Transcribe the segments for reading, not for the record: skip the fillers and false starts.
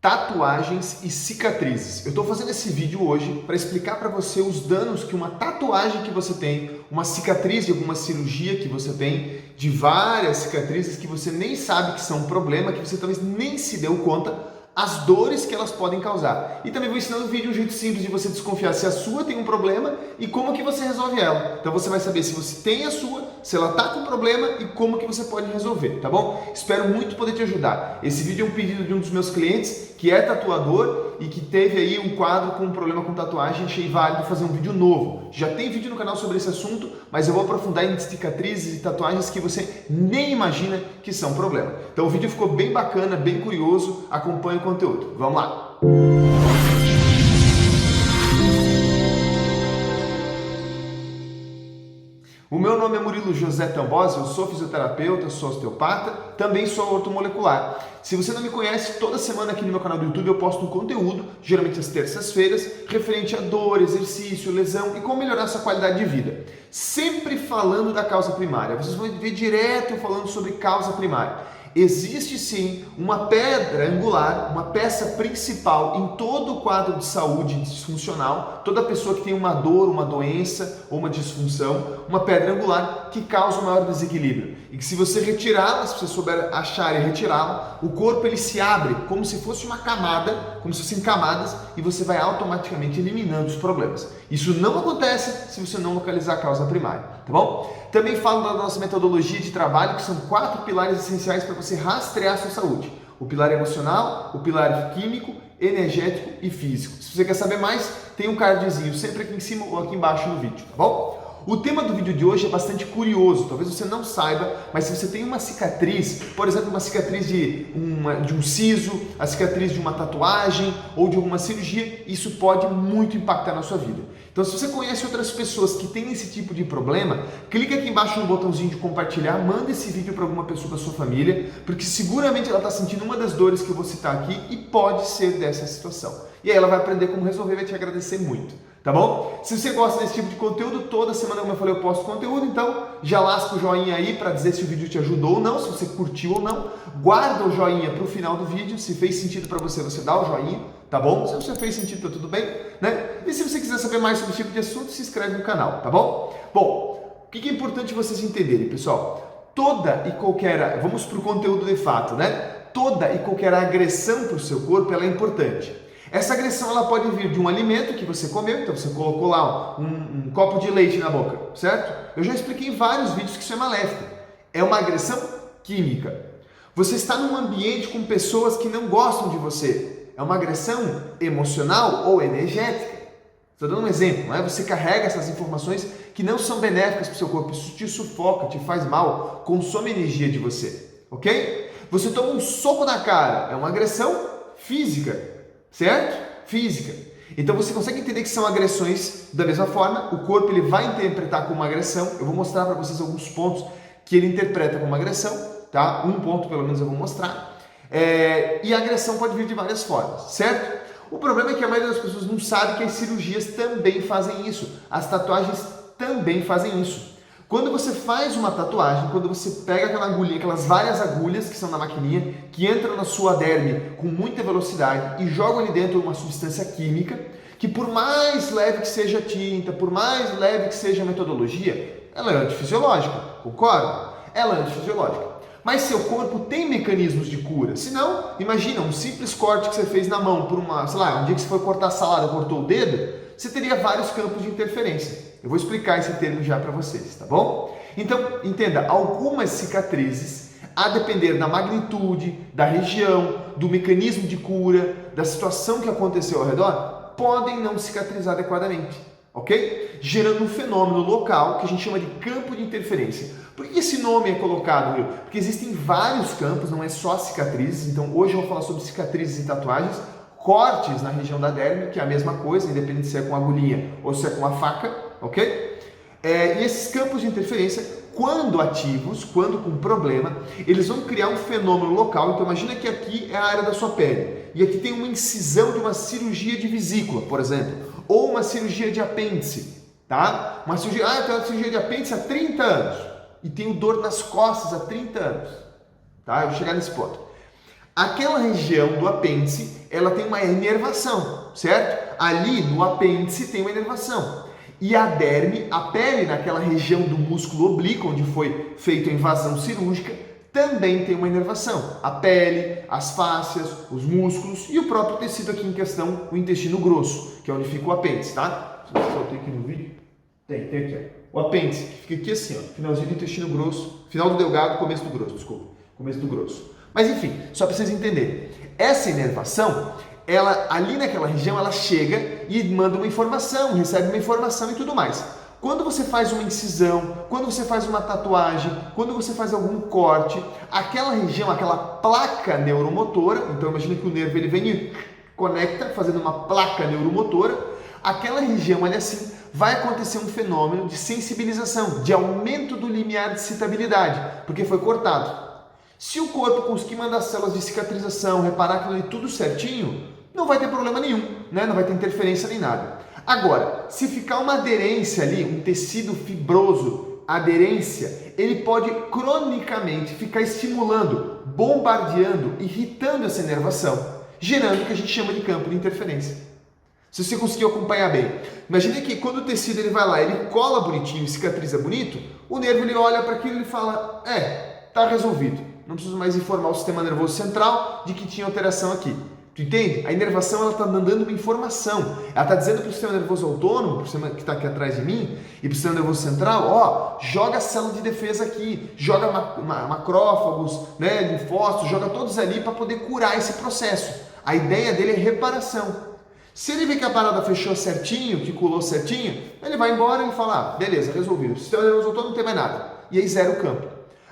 Tatuagens e cicatrizes. Eu estou fazendo esse vídeo hoje para explicar para você os danos que uma tatuagem que você tem, uma cicatriz de alguma cirurgia que você tem, de várias cicatrizes que você nem sabe que são um problema, que você talvez nem se deu conta, as dores que elas podem causar. E também vou ensinar no vídeo um jeito simples de você desconfiar se a sua tem um problema e como que você resolve ela. Então você vai saber se você tem a sua, se ela está com problema e como que você pode resolver, tá bom? Espero muito poder te ajudar. Esse vídeo é um pedido de um dos meus clientes que é tatuador e que teve aí um quadro com um problema com tatuagem. Achei válido fazer um vídeo novo. Já tem vídeo no canal sobre esse assunto, mas eu vou aprofundar em cicatrizes e tatuagens que você nem imagina que são problema. Então o vídeo ficou bem bacana, bem curioso. Acompanhe o conteúdo. Vamos lá! O meu nome é Murilo José Tambosi, eu sou fisioterapeuta, sou osteopata, também sou ortomolecular. Se você não me conhece, toda semana aqui no meu canal do YouTube eu posto um conteúdo, geralmente às terças-feiras, referente a dor, exercício, lesão e como melhorar essa qualidade de vida. Sempre falando da causa primária. Vocês vão ver direto falando sobre causa primária. Existe sim uma pedra angular, uma peça principal em todo o quadro de saúde disfuncional, toda pessoa que tem uma dor, uma doença ou uma disfunção, uma pedra angular que causa um maior desequilíbrio. E que se você retirá-la, se você souber achar e retirá-la, o corpo ele se abre como se fosse uma camada, como se fossem camadas, e você vai automaticamente eliminando os problemas. Isso não acontece se você não localizar a causa primária, tá bom? Também falo da nossa metodologia de trabalho, que são 4 pilares essenciais para você rastrear a sua saúde. O pilar emocional, o pilar químico, energético e físico. Se você quer saber mais, tem um cardzinho sempre aqui em cima ou aqui embaixo no vídeo, tá bom? O tema do vídeo de hoje é bastante curioso, talvez você não saiba, mas se você tem uma cicatriz, por exemplo, uma cicatriz de um siso, a cicatriz de uma tatuagem ou de alguma cirurgia, isso pode muito impactar na sua vida. Então, se você conhece outras pessoas que têm esse tipo de problema, clica aqui embaixo no botãozinho de compartilhar, manda esse vídeo para alguma pessoa da sua família, porque seguramente ela está sentindo uma das dores que eu vou citar aqui e pode ser dessa situação. E aí ela vai aprender como resolver e vai te agradecer muito. Tá bom? Se você gosta desse tipo de conteúdo, toda semana, como eu falei, eu posto conteúdo, então já lasca o joinha aí para dizer se o vídeo te ajudou ou não, se você curtiu ou não. Guarda o joinha para o final do vídeo, se fez sentido para você, você dá o joinha, tá bom? Se você fez sentido, tá tudo bem, né? E se você quiser saber mais sobre esse tipo de assunto, se inscreve no canal, tá bom? Bom, o que é importante vocês entenderem, pessoal? Toda e qualquer, vamos para o conteúdo de fato, né? Toda e qualquer agressão para o seu corpo, ela é importante. Essa agressão ela pode vir de um alimento que você comeu, então você colocou lá um copo de leite na boca, certo? Eu já expliquei em vários vídeos que isso é maléfico. É uma agressão química. Você está num ambiente com pessoas que não gostam de você. É uma agressão emocional ou energética. Estou dando um exemplo, não é? Você carrega essas informações que não são benéficas para o seu corpo. Isso te sufoca, te faz mal, consome energia de você, ok? Você toma um soco na cara, é uma agressão física. Certo? Física. Então você consegue entender que são agressões da mesma forma, o corpo ele vai interpretar como uma agressão. Eu vou mostrar para vocês alguns pontos que ele interpreta como agressão, tá? Um ponto pelo menos eu vou mostrar. E a agressão pode vir de várias formas, certo? O problema é que a maioria das pessoas não sabe que as cirurgias também fazem isso, as tatuagens também fazem isso. Quando você faz uma tatuagem, quando você pega aquela agulhinha, aquelas várias agulhas que são na maquininha, que entram na sua derme com muita velocidade e jogam ali dentro uma substância química, que por mais leve que seja a tinta, por mais leve que seja a metodologia, ela é antifisiológica, concorda? Ela é antifisiológica. Mas seu corpo tem mecanismos de cura. Se não, imagina um simples corte que você fez na mão por um dia que você foi cortar salada, cortou o dedo, você teria vários campos de interferência. Eu vou explicar esse termo já para vocês, tá bom? Então, entenda, algumas cicatrizes, a depender da magnitude, da região, do mecanismo de cura, da situação que aconteceu ao redor, podem não cicatrizar adequadamente, ok? Gerando um fenômeno local que a gente chama de campo de interferência. Por que esse nome é colocado, Will? Porque existem vários campos, não é só cicatrizes. Então, hoje eu vou falar sobre cicatrizes e tatuagens, cortes na região da derme, que é a mesma coisa, independente se é com agulhinha ou se é com a faca, ok? E esses campos de interferência, quando ativos, quando com problema, eles vão criar um fenômeno local. Então imagina que aqui é a área da sua pele, e aqui tem uma incisão de uma cirurgia de vesícula, por exemplo, ou uma cirurgia de apêndice, tá? Uma cirurgia, eu tenho uma cirurgia de apêndice há 30 anos, e tenho dor nas costas há 30 anos, tá? Eu vou chegar nesse ponto. Aquela região do apêndice, ela tem uma inervação, certo? Ali no apêndice tem uma inervação. E a derme, a pele naquela região do músculo oblíquo, onde foi feita a invasão cirúrgica, também tem uma inervação. A pele, as fáscias, os músculos e o próprio tecido aqui em questão, o intestino grosso, que é onde fica o apêndice, tá? Deixa eu soltar aqui no vídeo. Tem aqui, ó. O apêndice, que fica aqui assim, ó, finalzinho do intestino grosso, final do delgado, começo do grosso, desculpa, começo do grosso. Mas enfim, só para vocês entenderem, essa inervação, ela ali naquela região, ela chega e manda uma informação, recebe uma informação e tudo mais. Quando você faz uma incisão, quando você faz uma tatuagem, quando você faz algum corte, aquela região, aquela placa neuromotora, então imagina que o nervo ele vem e conecta, fazendo uma placa neuromotora, aquela região ali assim, vai acontecer um fenômeno de sensibilização, de aumento do limiar de excitabilidade, porque foi cortado. Se o corpo conseguir mandar células de cicatrização, reparar aquilo ali tudo certinho, não vai ter problema nenhum, né? Não vai ter interferência nem nada. Agora, se ficar uma aderência ali, um tecido fibroso, aderência, ele pode cronicamente ficar estimulando, bombardeando, irritando essa inervação, gerando o que a gente chama de campo de interferência. Se você conseguir acompanhar bem, imagine que quando o tecido ele vai lá, ele cola bonitinho, cicatriza bonito, o nervo ele olha para aquilo e fala, tá resolvido. Não preciso mais informar o sistema nervoso central de que tinha alteração aqui. Tu entende? A inervação ela está dando uma informação. Ela está dizendo para o sistema nervoso autônomo, para o sistema que está aqui atrás de mim, e para o sistema nervoso central, joga a célula de defesa aqui, joga macrófagos, né, linfócitos, joga todos ali para poder curar esse processo. A ideia dele é reparação. Se ele vê que a parada fechou certinho, que colou certinho, ele vai embora e fala, beleza, resolvido. O sistema nervoso autônomo não tem mais nada. E aí zera o campo.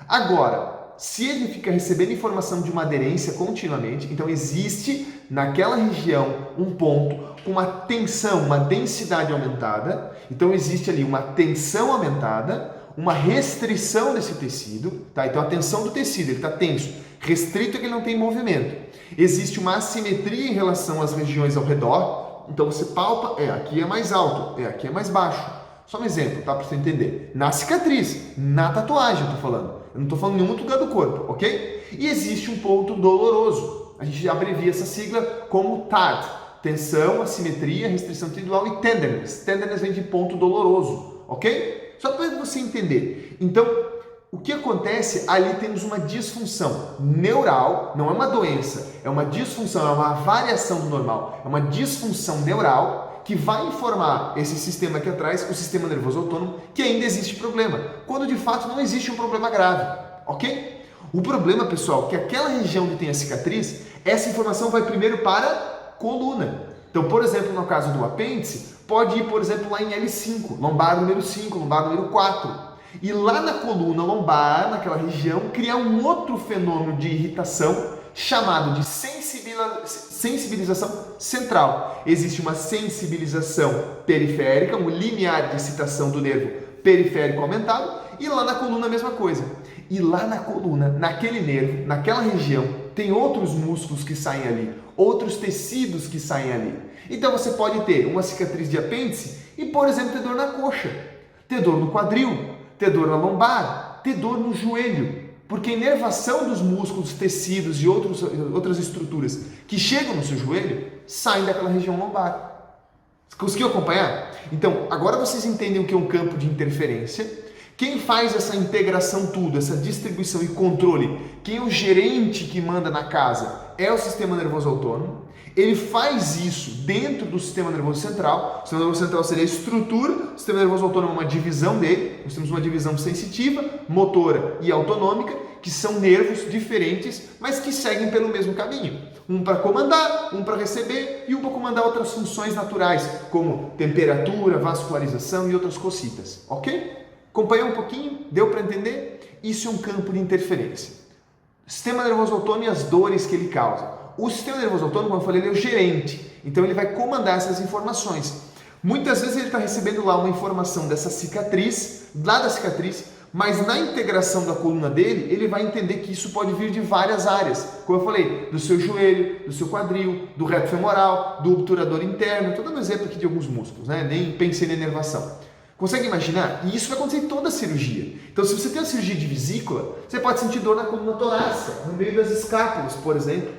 Agora, se ele fica recebendo informação de uma aderência continuamente, então existe naquela região um ponto com uma tensão, uma densidade aumentada, então existe ali uma tensão aumentada, uma restrição desse tecido, tá? Então a tensão do tecido, ele está tenso, restrito é que ele não tem movimento. Existe uma assimetria em relação às regiões ao redor, então você palpa, aqui é mais alto, aqui é mais baixo. Só um exemplo, tá? Para você entender. Na cicatriz, na tatuagem eu tô falando. Eu não estou falando em nenhum outro lugar do corpo, ok? E existe um ponto doloroso. A gente abrevia essa sigla como TAD. Tensão, assimetria, restrição tendinal e tenderness. Tenderness vem de ponto doloroso, ok? Só para você entender. Então, o que acontece? Ali temos uma disfunção neural, não é uma doença, é uma disfunção, é uma variação do normal. É uma disfunção neural que vai informar esse sistema aqui atrás, o sistema nervoso autônomo, que ainda existe problema, quando de fato não existe um problema grave, ok? O problema, pessoal, é que aquela região onde tem a cicatriz, essa informação vai primeiro para a coluna. Então, por exemplo, no caso do apêndice, pode ir, por exemplo, lá em L5, lombar número 5, lombar número 4. E lá na coluna lombar, naquela região, criar um outro fenômeno de irritação chamado de sensibilização central. Existe uma sensibilização periférica, um limiar de excitação do nervo periférico aumentado, e lá na coluna a mesma coisa. E lá na coluna, naquele nervo, naquela região, tem outros músculos que saem ali, outros tecidos que saem ali. Então você pode ter uma cicatriz de apêndice e, por exemplo, ter dor na coxa, ter dor no quadril, ter dor na lombar, ter dor no joelho. Porque a inervação dos músculos, tecidos e outras estruturas que chegam no seu joelho saem daquela região lombar. Conseguiu acompanhar? Então, agora vocês entendem o que é um campo de interferência. Quem faz essa integração tudo, essa distribuição e controle, quem é o gerente que manda na casa é o sistema nervoso autônomo. Ele faz isso dentro do sistema nervoso central. O sistema nervoso central seria a estrutura, o sistema nervoso autônomo é uma divisão dele. Nós temos uma divisão sensitiva, motora e autonômica, que são nervos diferentes, mas que seguem pelo mesmo caminho. Um para comandar, um para receber e um para comandar outras funções naturais, como temperatura, vascularização e outras cositas, ok? Acompanhou um pouquinho? Deu para entender? Isso é um campo de interferência. Sistema nervoso autônomo e as dores que ele causa. O sistema nervoso autônomo, como eu falei, ele é o gerente, então ele vai comandar essas informações. Muitas vezes ele está recebendo lá uma informação dessa cicatriz, lá da cicatriz, mas na integração da coluna dele, ele vai entender que isso pode vir de várias áreas. Como eu falei, do seu joelho, do seu quadril, do reto femoral, do obturador interno. Estou dando um exemplo aqui de alguns músculos, né? Nem pensei na inervação. Consegue imaginar? E isso vai acontecer em toda a cirurgia. Então, se você tem uma cirurgia de vesícula, você pode sentir dor na coluna torácica, no meio das escápulas, por exemplo.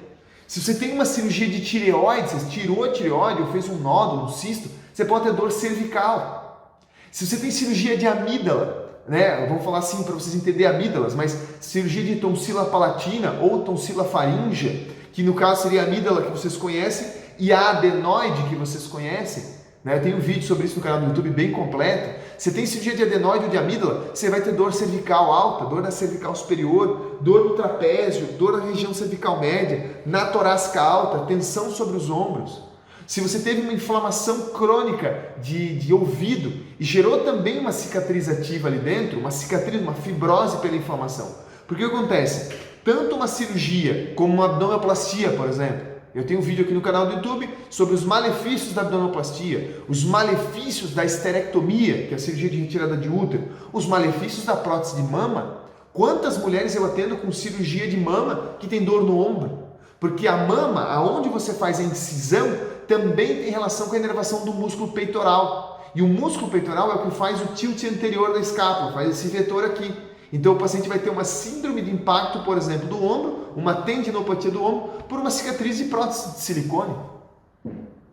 Se você tem uma cirurgia de tireoide, você tirou a tireoide ou fez um nódulo, um cisto, você pode ter dor cervical. Se você tem cirurgia de amígdala, né? Vamos falar assim para vocês entenderem amígdalas, mas cirurgia de tonsila palatina ou tonsila faríngea, que no caso seria a amígdala que vocês conhecem e a adenoide que vocês conhecem, né? Tem um vídeo sobre isso no canal do YouTube bem completo. Você tem cirurgia de adenoide ou de amígdala, você vai ter dor cervical alta, dor na cervical superior, dor no trapézio, dor na região cervical média, na torácica alta, tensão sobre os ombros. Se você teve uma inflamação crônica de ouvido e gerou também uma cicatriz ativa ali dentro, uma cicatriz, uma fibrose pela inflamação. Porque o que acontece? Tanto uma cirurgia como uma abdominoplastia, por exemplo. Eu tenho um vídeo aqui no canal do YouTube sobre os malefícios da abdominoplastia, os malefícios da esterectomia, que é a cirurgia de retirada de útero, os malefícios da prótese de mama. Quantas mulheres eu atendo com cirurgia de mama que tem dor no ombro? Porque a mama, aonde você faz a incisão, também tem relação com a inervação do músculo peitoral. E o músculo peitoral é o que faz o tilt anterior da escápula, faz esse vetor aqui. Então o paciente vai ter uma síndrome de impacto, por exemplo, do ombro, uma tendinopatia do ombro, por uma cicatriz de prótese de silicone.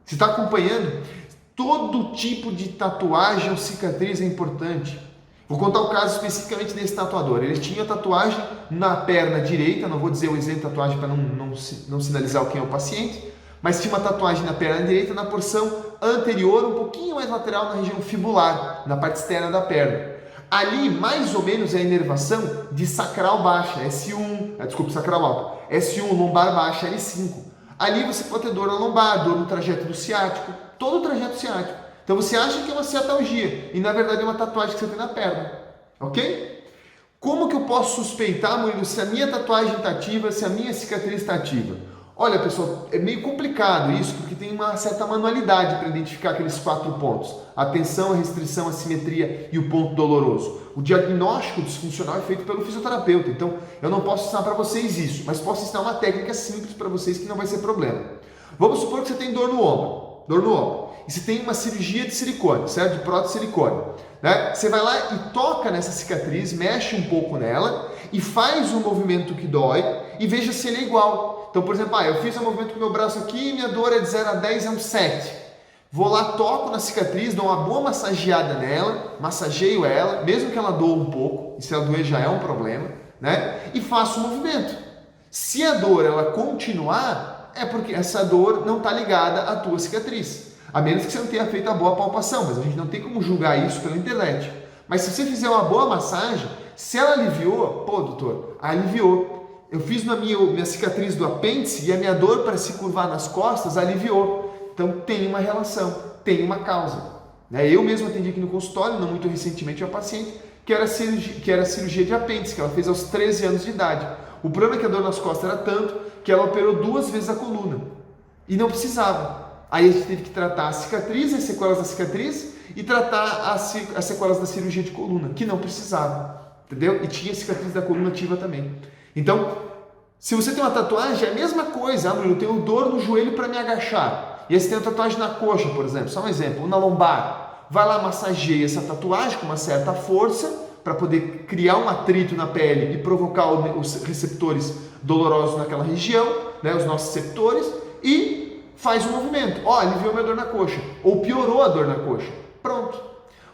Você está acompanhando? Todo tipo de tatuagem ou cicatriz é importante. Vou contar o caso especificamente desse tatuador. Ele tinha tatuagem na perna direita, não vou dizer o exemplo de tatuagem para não sinalizar quem é o paciente, mas tinha uma tatuagem na perna direita, na porção anterior, um pouquinho mais lateral, na região fibular, na parte externa da perna. Ali, mais ou menos, é a inervação de sacral baixa, S1, sacral alta, S1, lombar baixa, L5. Ali você pode ter dor na lombar, dor no trajeto do ciático, todo o trajeto ciático. Então você acha que é uma ciatalgia e na verdade é uma tatuagem que você tem na perna, ok? Como que eu posso suspeitar, Murilo, se a minha tatuagem está ativa, se a minha cicatriz está ativa? Olha, pessoal, é meio complicado isso, porque tem uma certa manualidade para identificar aqueles 4 pontos. A tensão, a restrição, a simetria e o ponto doloroso. O diagnóstico disfuncional é feito pelo fisioterapeuta, então eu não posso ensinar para vocês isso, mas posso ensinar uma técnica simples para vocês que não vai ser problema. Vamos supor que você tem dor no ombro, e você tem uma cirurgia de silicone, certo? De prótese de silicone. Né? Você vai lá e toca nessa cicatriz, mexe um pouco nela e faz um movimento que dói e veja se ele é igual. Então, por exemplo, eu fiz um movimento com o meu braço aqui e minha dor é de 0 a 10, é um 7. Vou lá, toco na cicatriz, dou uma boa massageada nela, massageio ela, mesmo que ela doa um pouco, e se ela doer já é um problema, né? E faço o movimento. Se a dor ela continuar, é porque essa dor não está ligada à tua cicatriz. A menos que você não tenha feito a boa palpação, mas a gente não tem como julgar isso pela internet. Mas se você fizer uma boa massagem, se ela aliviou, pô, doutor, aliviou. Eu fiz na minha cicatriz do apêndice e a minha dor para se curvar nas costas aliviou. Então tem uma relação, tem uma causa. Eu mesmo atendi aqui no consultório, não muito recentemente, uma paciente que era cirurgia de apêndice, que ela fez aos 13 anos de idade. O problema é que a dor nas costas era tanto que ela operou 2 vezes a coluna e não precisava. Aí a gente teve que tratar a cicatriz, as sequelas da cicatriz e tratar as sequelas da cirurgia de coluna, que não precisava, entendeu? E tinha cicatriz da coluna ativa também. Então, se você tem uma tatuagem, é a mesma coisa. Eu tenho dor no joelho para me agachar. E aí você tem uma tatuagem na coxa, por exemplo, só um exemplo, ou na lombar. Vai lá, massageia essa tatuagem com uma certa força para poder criar um atrito na pele e provocar os receptores dolorosos naquela região, né, os nossos receptores, e faz um movimento. Aliviou minha dor na coxa, ou piorou a dor na coxa. Pronto.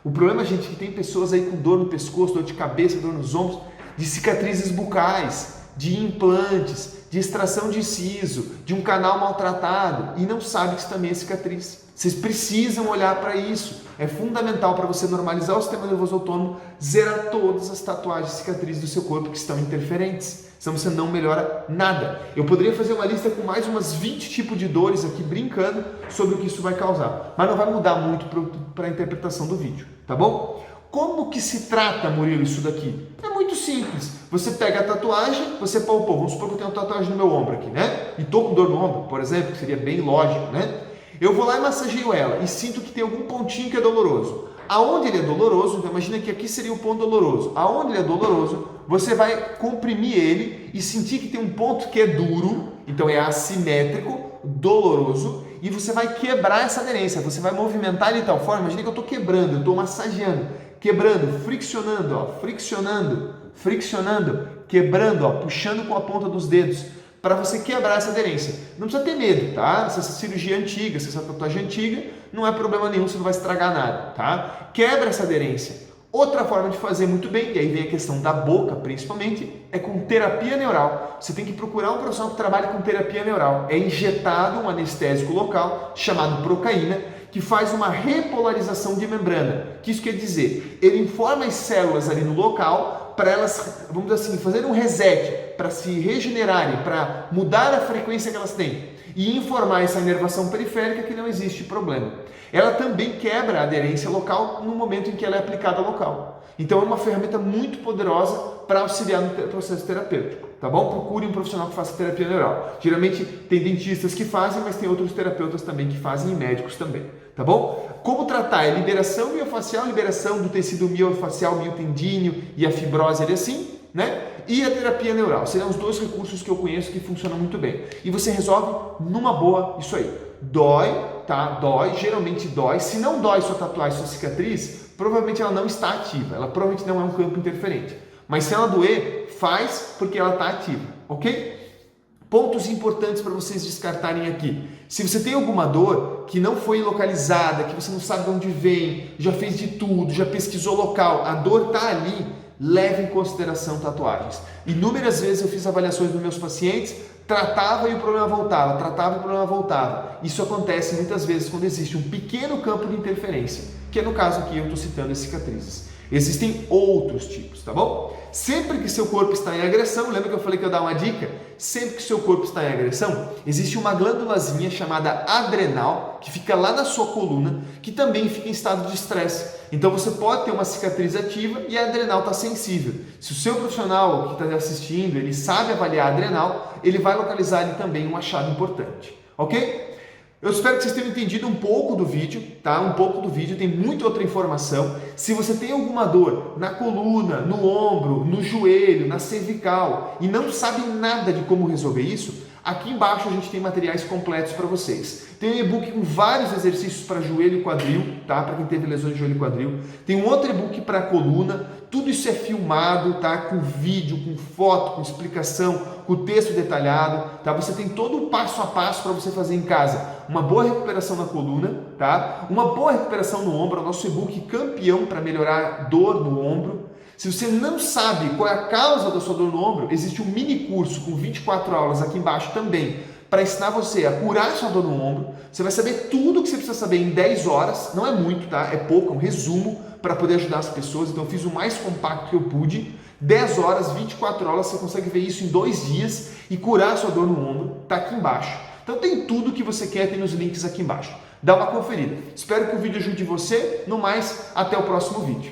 O problema, gente, é que tem pessoas aí com dor no pescoço, dor de cabeça, dor nos ombros, de cicatrizes bucais, de implantes, de extração de siso, de um canal maltratado e não sabe que isso também é cicatriz. Vocês precisam olhar para isso. É fundamental para você normalizar o sistema nervoso autônomo, zerar todas as tatuagens e cicatrizes do seu corpo que estão interferentes. Senão você não melhora nada. Eu poderia fazer uma lista com mais umas 20 tipos de dores aqui, brincando sobre o que isso vai causar. Mas não vai mudar muito para a interpretação do vídeo, tá bom? Como que se trata, Murilo, isso daqui? É muito simples. Você pega a tatuagem, você palpou. Vamos supor que eu tenho uma tatuagem no meu ombro aqui, né? E tô com dor no ombro, por exemplo, que seria bem lógico, né? Eu vou lá e massageio ela e sinto que tem algum pontinho que é doloroso. Aonde ele é doloroso, então imagina que aqui seria o ponto doloroso. Aonde ele é doloroso, você vai comprimir ele e sentir que tem um ponto que é duro, então é assimétrico, doloroso, e você vai quebrar essa aderência, você vai movimentar de tal forma, imagina que eu estou quebrando, eu estou massageando, quebrando, friccionando, ó, friccionando, quebrando, ó, puxando com a ponta dos dedos, para você quebrar essa aderência. Não precisa ter medo, tá? Se essa cirurgia é antiga, se essa tatuagem é antiga, não é problema nenhum, você não vai estragar nada, tá? Quebra essa aderência. Outra forma de fazer muito bem, e aí vem a questão da boca principalmente, é com terapia neural. Você tem que procurar um profissional que trabalhe com terapia neural. É injetado um anestésico local chamado procaína, que faz uma repolarização de membrana. O que isso quer dizer? Ele informa as células ali no local para elas, vamos dizer assim, fazer um reset, para se regenerarem, para mudar a frequência que elas têm e informar essa inervação periférica que não existe problema. Ela também quebra a aderência local no momento em que ela é aplicada local. Então é uma ferramenta muito poderosa para auxiliar no processo terapêutico, tá bom? Procure um profissional que faça terapia neural. Geralmente tem dentistas que fazem, mas tem outros terapeutas também que fazem e médicos também, tá bom? Como tratar? É liberação miofacial, liberação do tecido miofacial, miotendíneo e a fibrose ali assim, né? E a terapia neural. Serão os dois recursos que eu conheço que funcionam muito bem. E você resolve numa boa isso aí. Dói, tá? Dói, geralmente dói. Se não dói sua tatuagem, sua cicatriz, provavelmente ela não está ativa. Ela provavelmente não é um campo interferente. Mas se ela doer, faz porque ela está ativa, ok? Pontos importantes para vocês descartarem aqui. Se você tem alguma dor que não foi localizada, que você não sabe de onde vem, já fez de tudo, já pesquisou local, a dor está ali, leve em consideração tatuagens. Inúmeras vezes eu fiz avaliações dos meus pacientes, tratava e o problema voltava, tratava e o problema voltava. Isso acontece muitas vezes quando existe um pequeno campo de interferência, que é no caso aqui eu estou citando as cicatrizes. Existem outros tipos, tá bom? Sempre que seu corpo está em agressão, lembra que eu falei que eu ia dar uma dica? Sempre que seu corpo está em agressão, existe uma glândulazinha chamada adrenal, que fica lá na sua coluna, que também fica em estado de estresse. Então você pode ter uma cicatriz ativa e a adrenal está sensível. Se o seu profissional que está assistindo, ele sabe avaliar a adrenal, ele vai localizar ali também um achado importante, ok? Eu espero que vocês tenham entendido um pouco do vídeo, tá? Um pouco do vídeo, tem muita outra informação. Se você tem alguma dor na coluna, no ombro, no joelho, na cervical e não sabe nada de como resolver isso, aqui embaixo a gente tem materiais completos para vocês. Tem um e-book com vários exercícios para joelho e quadril, tá? Para quem teve lesões de joelho e quadril. Tem um outro e-book para coluna. Tudo isso é filmado, tá? Com vídeo, com foto, com explicação, com texto detalhado, tá? Você tem todo o passo a passo para você fazer em casa. Uma boa recuperação na coluna, tá? Uma boa recuperação no ombro. O nosso e-book campeão para melhorar dor no ombro. Se você não sabe qual é a causa da sua dor no ombro, existe um mini curso com 24 aulas aqui embaixo também, para ensinar você a curar sua dor no ombro. Você vai saber tudo o que você precisa saber em 10 horas, não é muito, tá? É pouco, é um resumo para poder ajudar as pessoas. Então eu fiz o mais compacto que eu pude. 10 horas, 24 horas, você consegue ver isso em 2 dias e curar a sua dor no ombro, tá aqui embaixo. Então tem tudo que você quer, tem nos links aqui embaixo. Dá uma conferida. Espero que o vídeo ajude você. No mais, até o próximo vídeo.